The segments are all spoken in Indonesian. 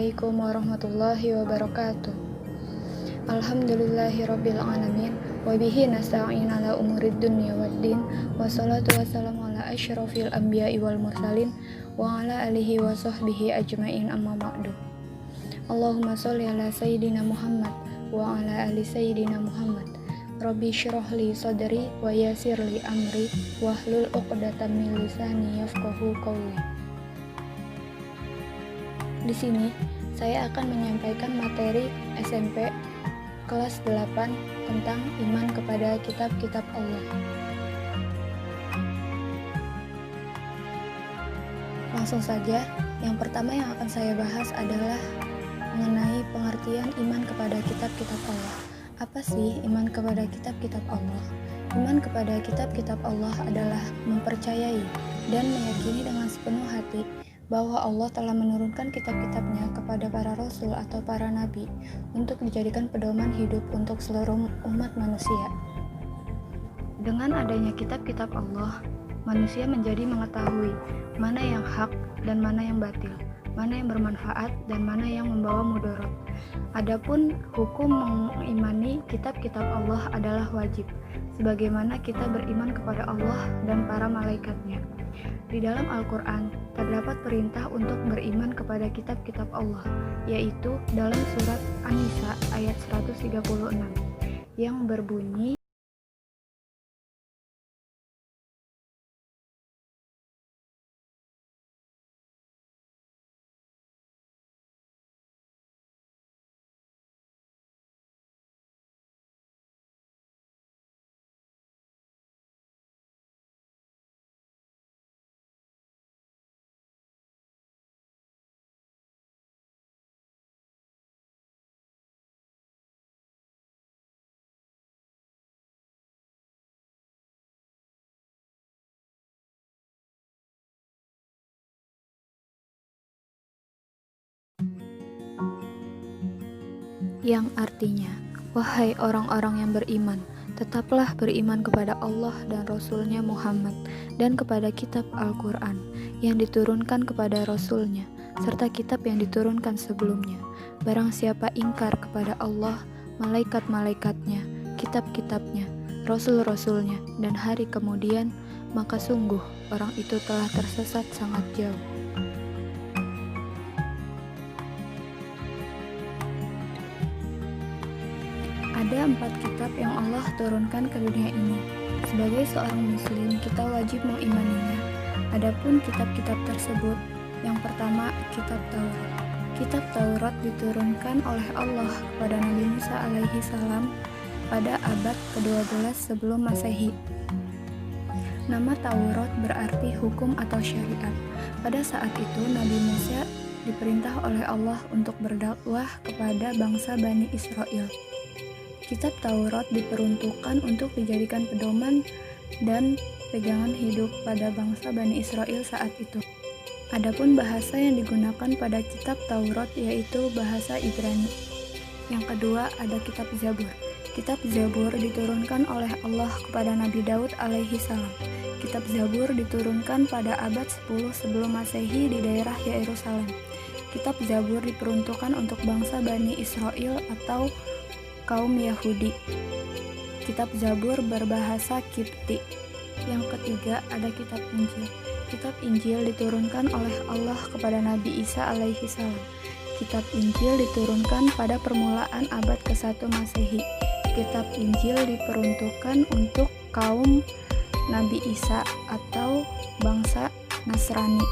Assalamualaikum warahmatullahi wabarakatuh. Alhamdulillahirabbil alamin wa bihi nasta'in ala umurid dunya waddin wassalatu wassalamu ala asyrafil anbiya'i wal mursalin wa ala alihi wa sahbihi ajmain amma ba'du. Allahumma sholli ala sayyidina Muhammad wa ala ali sayyidina Muhammad. Rabbi syrah li sadri wa yassir li amri wahlul 'uqdatam min lisani yafqahu qawli. Di sini saya akan menyampaikan materi SMP kelas 8 tentang iman kepada kitab-kitab Allah. Langsung saja, yang pertama yang akan saya bahas adalah mengenai pengertian iman kepada kitab-kitab Allah. Apa sih iman kepada kitab-kitab Allah? Iman kepada kitab-kitab Allah adalah mempercayai dan meyakini dengan sepenuh hati bahwa Allah telah menurunkan kitab-kitabnya kepada para rasul atau para nabi untuk dijadikan pedoman hidup untuk seluruh umat manusia. Dengan adanya kitab-kitab Allah, manusia menjadi mengetahui mana yang hak dan mana yang batil, mana yang bermanfaat dan mana yang membawa mudarat. Adapun hukum mengimani kitab-kitab Allah adalah wajib, sebagaimana kita beriman kepada Allah dan para malaikatnya. Di dalam Al-Quran, terdapat perintah untuk beriman kepada kitab-kitab Allah, yaitu dalam surat An-Nisa ayat 136, yang berbunyi, yang artinya, wahai orang-orang yang beriman, tetaplah beriman kepada Allah dan Rasul-Nya Muhammad dan kepada kitab Al-Quran yang diturunkan kepada Rasul-Nya serta kitab yang diturunkan sebelumnya. Barang siapa ingkar kepada Allah, malaikat-malaikatnya, kitab-kitabnya, Rasul-Rasulnya, dan hari kemudian, maka sungguh orang itu telah tersesat sangat jauh. Ada 4 kitab yang Allah turunkan ke dunia ini. Sebagai seorang muslim, kita wajib mengimaninya. Adapun kitab-kitab tersebut, yang pertama, kitab Taurat. Kitab Taurat diturunkan oleh Allah kepada Nabi Musa alaihi salam pada abad ke-12 sebelum Masehi. Nama Taurat berarti hukum atau syariat. Pada saat itu, Nabi Musa diperintah oleh Allah untuk berdakwah kepada bangsa Bani Israel. Kitab Taurat diperuntukkan untuk dijadikan pedoman dan pegangan hidup pada bangsa Bani Israel saat itu. Adapun bahasa yang digunakan pada kitab Taurat yaitu bahasa Ibrani. Yang kedua ada kitab Zabur. Kitab Zabur diturunkan oleh Allah kepada Nabi Daud alaihi salam. Kitab Zabur diturunkan pada abad 10 sebelum Masehi di daerah Yerusalem. Kitab Zabur diperuntukkan untuk bangsa Bani Israel atau kaum Yahudi. Kitab Zabur berbahasa Kipti. Yang ketiga ada kitab Injil. Kitab Injil diturunkan oleh Allah kepada Nabi Isa alaihi salam. Kitab Injil diturunkan pada permulaan abad ke-1 Masehi. Kitab Injil diperuntukkan untuk kaum Nabi Isa atau bangsa Nasrani.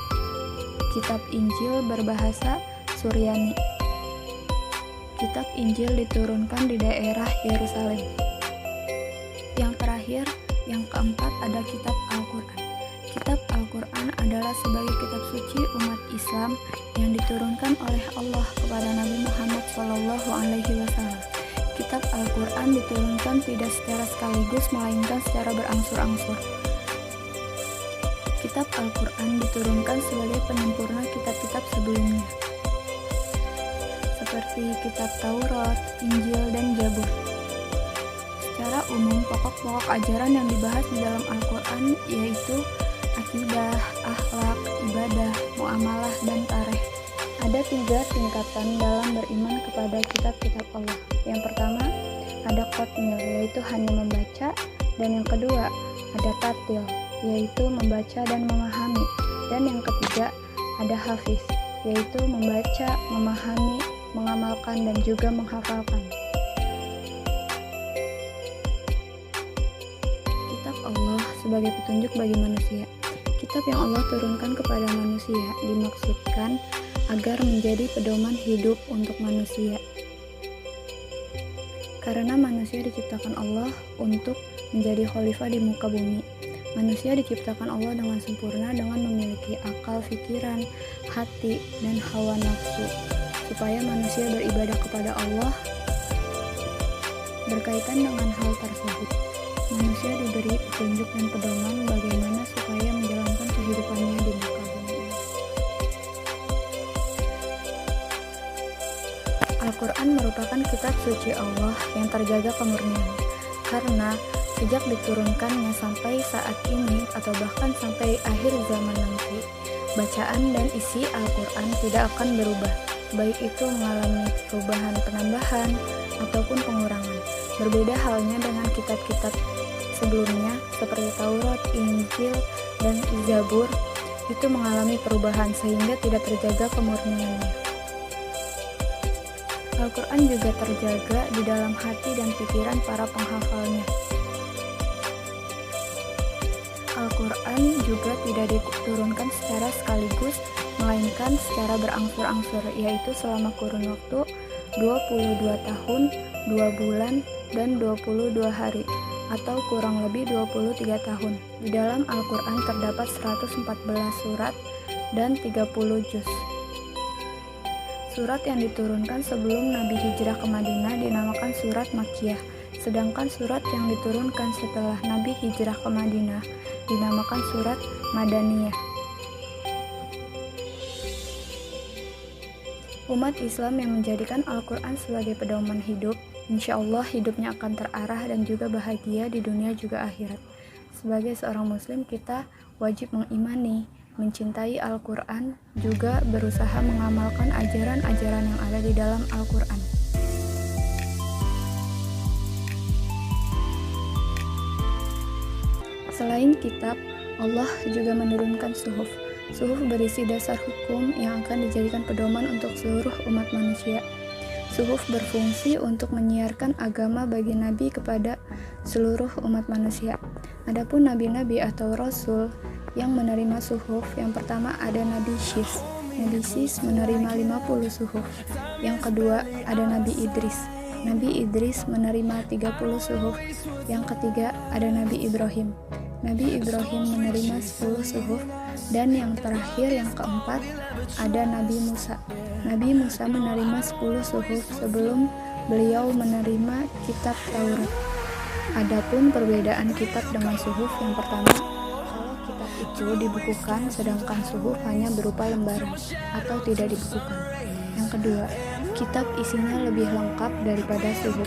Kitab Injil berbahasa Suryani. Kitab Injil diturunkan di daerah Yerusalem. Yang terakhir, yang keempat ada kitab Al-Quran. Kitab Al-Quran adalah sebagai kitab suci umat Islam yang diturunkan oleh Allah kepada Nabi Muhammad SAW. Kitab Al-Quran diturunkan tidak secara sekaligus melainkan secara berangsur-angsur. Kitab Al-Quran diturunkan sebagai penyempurna kitab-kitab sebelumnya, seperti kitab Taurat, Injil, dan Zabur. Secara umum, pokok-pokok ajaran yang dibahas di dalam Al-Quran yaitu akidah, akhlak, ibadah, muamalah, dan tarikh. Ada 3 tingkatan dalam beriman kepada kitab-kitab Allah. Yang pertama, ada qatmil, yaitu hanya membaca, dan yang kedua, ada tatil, yaitu membaca dan memahami, dan yang ketiga, ada hafiz, yaitu membaca, memahami, mengamalkan, dan juga menghafalkan. Kitab Allah sebagai petunjuk bagi manusia. Kitab yang Allah turunkan kepada manusia dimaksudkan agar menjadi pedoman hidup untuk manusia. Karena manusia diciptakan Allah untuk menjadi khalifah di muka bumi. Manusia diciptakan Allah dengan sempurna dengan memiliki akal, pikiran, hati, dan hawa nafsu, supaya manusia beribadah kepada Allah. Berkaitan dengan hal tersebut, manusia diberi petunjuk dan pedoman bagaimana supaya menjalankan kehidupannya di muka bumi. Al-Quran merupakan kitab suci Allah yang terjaga kemurnian, karena sejak diturunkannya sampai saat ini atau bahkan sampai akhir zaman nanti, bacaan dan isi Al-Quran tidak akan berubah, baik itu mengalami perubahan penambahan ataupun pengurangan. Berbeda halnya dengan kitab-kitab sebelumnya seperti Taurat, Injil, dan Zabur, itu mengalami perubahan sehingga tidak terjaga kemurniannya. Al-Quran juga terjaga di dalam hati dan pikiran para penghafalnya. Al-Quran juga tidak diturunkan secara sekaligus, melainkan secara berangsur-angsur, yaitu selama kurun waktu 22 tahun, 2 bulan, dan 22 hari, atau kurang lebih 23 tahun. Di dalam Al-Quran terdapat 114 surat dan 30 juz. Surat yang diturunkan sebelum Nabi hijrah ke Madinah dinamakan surat Makkiyah, sedangkan surat yang diturunkan setelah Nabi hijrah ke Madinah dinamakan surat Madaniyah. Umat Islam yang menjadikan Al-Quran sebagai pedoman hidup, insya Allah hidupnya akan terarah dan juga bahagia di dunia juga akhirat. Sebagai seorang muslim, kita wajib mengimani, mencintai Al-Quran, juga berusaha mengamalkan ajaran-ajaran yang ada di dalam Al-Quran. Selain kitab, Allah juga menurunkan suhuf. Suhuf berisi dasar hukum yang akan dijadikan pedoman untuk seluruh umat manusia. Suhuf berfungsi untuk menyiarkan agama bagi nabi kepada seluruh umat manusia. Adapun nabi-nabi atau rasul yang menerima suhuf, yang pertama ada Nabi Syis. Nabi Syis menerima 50 suhuf. Yang kedua ada Nabi Idris. Nabi Idris menerima 30 suhuf. Yang ketiga ada Nabi Ibrahim. Nabi Ibrahim menerima 10 suhuf. Dan yang terakhir, yang keempat, ada Nabi Musa. Nabi Musa menerima 10 suhuf sebelum beliau menerima kitab Taurat. Adapun perbedaan kitab dengan suhuf, yang pertama, kitab itu dibukukan sedangkan suhuf hanya berupa lembaran atau tidak dibukukan. Yang kedua, kitab isinya lebih lengkap daripada suhuf.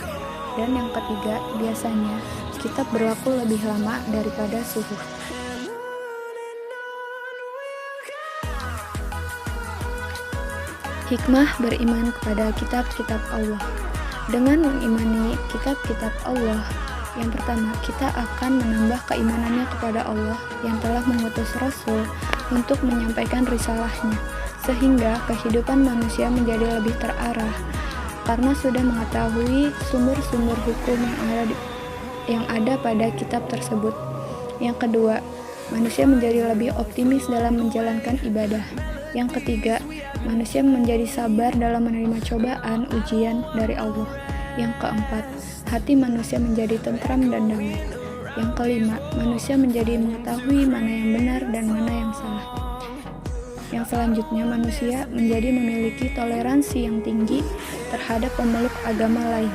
Dan yang ketiga, biasanya kitab berlaku lebih lama daripada suhuf. Hikmah beriman kepada kitab-kitab Allah. Dengan mengimani kitab-kitab Allah, yang pertama, kita akan menambah keimanannya kepada Allah yang telah mengutus Rasul untuk menyampaikan risalahnya, sehingga kehidupan manusia menjadi lebih terarah, karena sudah mengetahui sumber-sumber hukum yang ada pada kitab tersebut. Yang kedua, manusia menjadi lebih optimis dalam menjalankan ibadah. Yang ketiga, manusia menjadi sabar dalam menerima cobaan, ujian dari Allah. Yang keempat, hati manusia menjadi tentram dan damai. Yang kelima, manusia menjadi mengetahui mana yang benar dan mana yang salah. Yang selanjutnya, manusia menjadi memiliki toleransi yang tinggi terhadap pemeluk agama lain.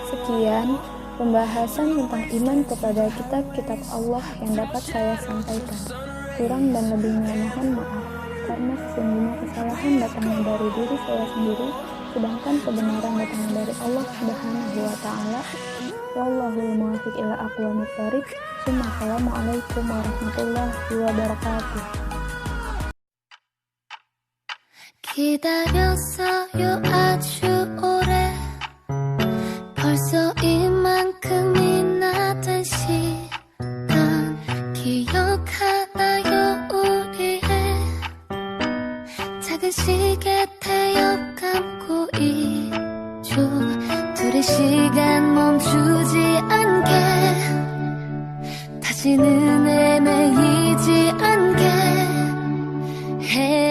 Sekian pembahasan tentang iman kepada kitab-kitab Allah yang dapat saya sampaikan. Kurang dan lebihnya mohon maaf, karena sesungguhnya kesalahan datangnya dari diri saya sendiri, sedangkan kebenaran datangnya dari Allah Subhanahu wa Ta'ala. Wallahul muwaffiq ila aqwamit thoriq. Assalamualaikum warahmatullahi wabarakatuh. 기다렸어요 아주 오래 벌써 이만큼이나 된 시간 기억하나요 우리의 작은 시계 태엽 감고 있죠 둘의 시간 멈추지 않게 다시는 헤매이지 않게 해